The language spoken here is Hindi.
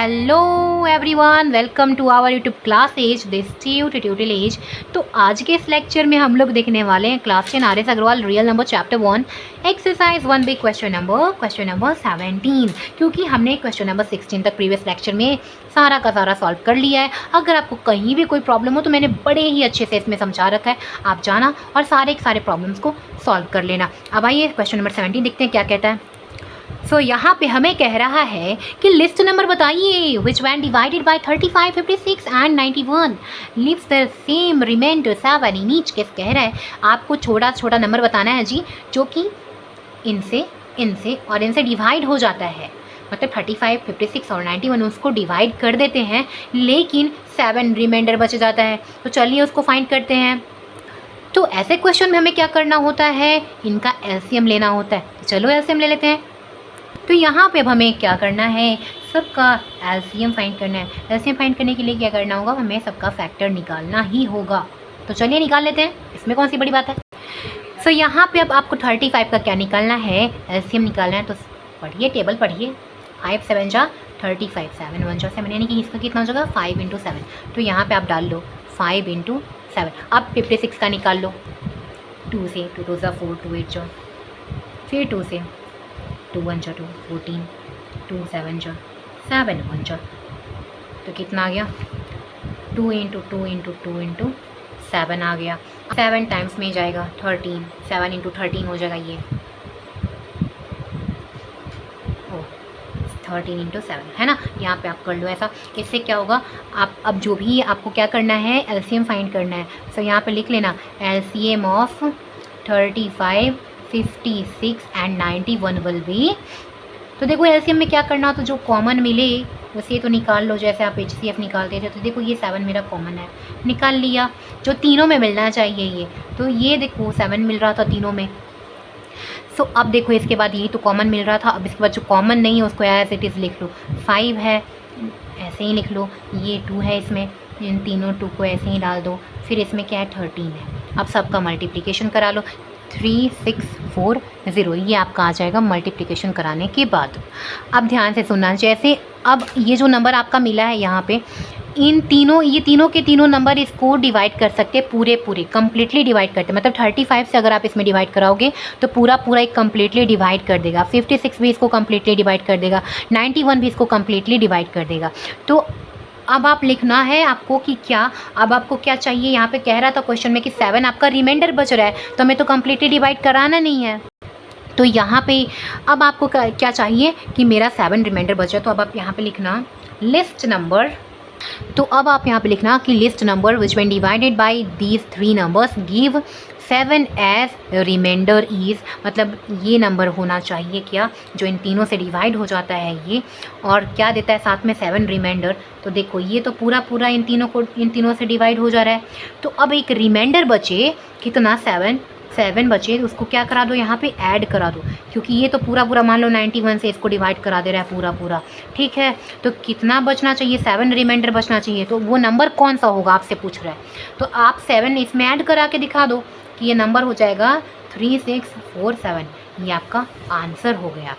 Hello everyone, welcome to our YouTube class edge this tutorial edge. तो आज के इस लेक्चर में हम लोग देखने वाले हैं class 10 R S Agarwal real number chapter 1 exercise 1 b question number 17, क्योंकि हमने क्वेश्चन नंबर 16 तक प्रीवियस लेक्चर में सारा का सारा सॉल्व कर लिया है। अगर आपको कहीं भी कोई प्रॉब्लम हो तो मैंने बड़े ही अच्छे से इसमें समझा रखा है, आप जाना और सारे प्रॉब्लम्स को सॉल्व कर लेना। अब आइए क्वेश्चन नंबर 17 देखते हैं क्या कहता है। सो यहाँ पे हमें कह रहा है कि लिस्ट नंबर बताइए which when divided by 35, 56 and 91 leaves the same remainder 7 in each case. कह रहा है आपको छोटा छोटा नंबर बताना है जी, जो कि इनसे और इनसे डिवाइड हो जाता है। मतलब 35, 56 और 91 उसको डिवाइड कर देते हैं, लेकिन 7 रिमाइंडर बच जाता है। तो चलिए उसको फाइंड करते हैं। तो ऐसे क्वेश्चन में हमें क्या करना होता है, इनका एलसीएम लेना होता है। तो चलो एलसीएम ले लेते हैं। तो यहाँ पे अब हमें क्या करना है, सबका एलसीएम फाइंड करना है। एलसीएम फाइंड करने के लिए क्या करना होगा, हमें सबका फैक्टर निकालना ही होगा। तो चलिए निकाल लेते हैं, इसमें कौन सी बड़ी बात है। सो यहाँ पे अब आपको 35 का क्या निकालना है, एलसीएम निकालना है। तो पढ़िए, टेबल पढ़िए। 5 7 जा 35, 7 1 जा 7, यानी कि इसका कितना हो जाएगा 5 × 7। तो यहाँ पे आप डाल लो 5 × 7। अब 56 का निकाल लो 2 से, 2 2 जा 4, 2 8 जा, फिर 2 से, 2 1 जा 2 14, 2 7 जा 7 1 जा। तो कितना आ गया 2 × 2 × 2 × 7 आ गया। 7 टाइम्स में जाएगा 13, 7 × 13 हो जाएगा ये 13 × 7, है ना। यहाँ पे आप कर लो ऐसा। इससे क्या होगा, आप अब जो भी आपको क्या करना है, एलसीएम फाइंड करना है। सो यहाँ पे लिख लेना LCM of 35, 56 and 91 will be. तो देखो एलसीएम में क्या करना, तो जो कॉमन मिले उसे तो निकाल लो, जैसे आप HCF निकालते थे। तो देखो ये 7 मेरा कॉमन है, निकाल लिया। जो तीनों में मिलना चाहिए ये, तो ये देखो 7 मिल रहा था तीनों में। सो अब देखो इसके बाद ये तो कॉमन मिल रहा था, अब इसके बाद जो कॉमन नहीं है उसको एज इट इज़ लिख लो। 5 है ऐसे ही लिख लो, ये 2 है, इसमें इन तीनों 2 को ऐसे ही डाल दो। फिर इसमें क्या है 13 है। अब सबका मल्टीप्लिकेशन करा लो 3 6 4 0, ये आपका आ जाएगा मल्टीप्लिकेशन कराने के बाद। अब ध्यान से सुनना, जैसे अब ये जो नंबर आपका मिला है यहाँ पे, ये तीनों के तीनों नंबर इसको डिवाइड कर सकते हैं, पूरे कम्प्लीटली डिवाइड करते हैं। मतलब 35 से अगर आप इसमें डिवाइड कराओगे तो पूरा एक कम्प्लीटली डिवाइड कर देगा। 56 भी इसको कम्प्लीटली डिवाइड कर देगा, 91 भी इसको कम्प्लीटली डिवाइड कर देगा। तो अब आप लिखना है आपको कि क्या, अब आपको क्या चाहिए। यहाँ पे कह रहा था क्वेश्चन में कि 7 आपका रिमाइंडर बच रहा है, तो हमें तो कम्प्लीटली डिवाइड कराना नहीं है। तो यहाँ पे अब आपको क्या चाहिए कि मेरा 7 रिमाइंडर बचा। तो अब आप यहाँ पे लिखना लिस्ट नंबर। तो अब आप यहाँ पे लिखना कि list number which when divided by these 3 numbers give 7 as remainder is. मतलब ये नंबर होना चाहिए क्या, जो इन तीनों से डिवाइड हो जाता है ये, और क्या देता है साथ में 7 रिमाइंडर। तो देखो ये तो पूरा इन तीनों से डिवाइड हो जा रहा है। तो अब एक रिमाइंडर बचे, कितना 7 बचे, उसको क्या करा दो, यहाँ पे ऐड करा दो, क्योंकि ये तो पूरा मान लो 91 से इसको डिवाइड करा दे रहा है पूरा। ठीक है, तो कितना बचना चाहिए, 7 रिमाइंडर बचना चाहिए। तो वो नंबर कौन सा होगा आपसे पूछ रहा है। तो आप 7 इसमें ऐड करा के दिखा दो कि ये नंबर हो जाएगा 3647। ये आपका आंसर हो गया।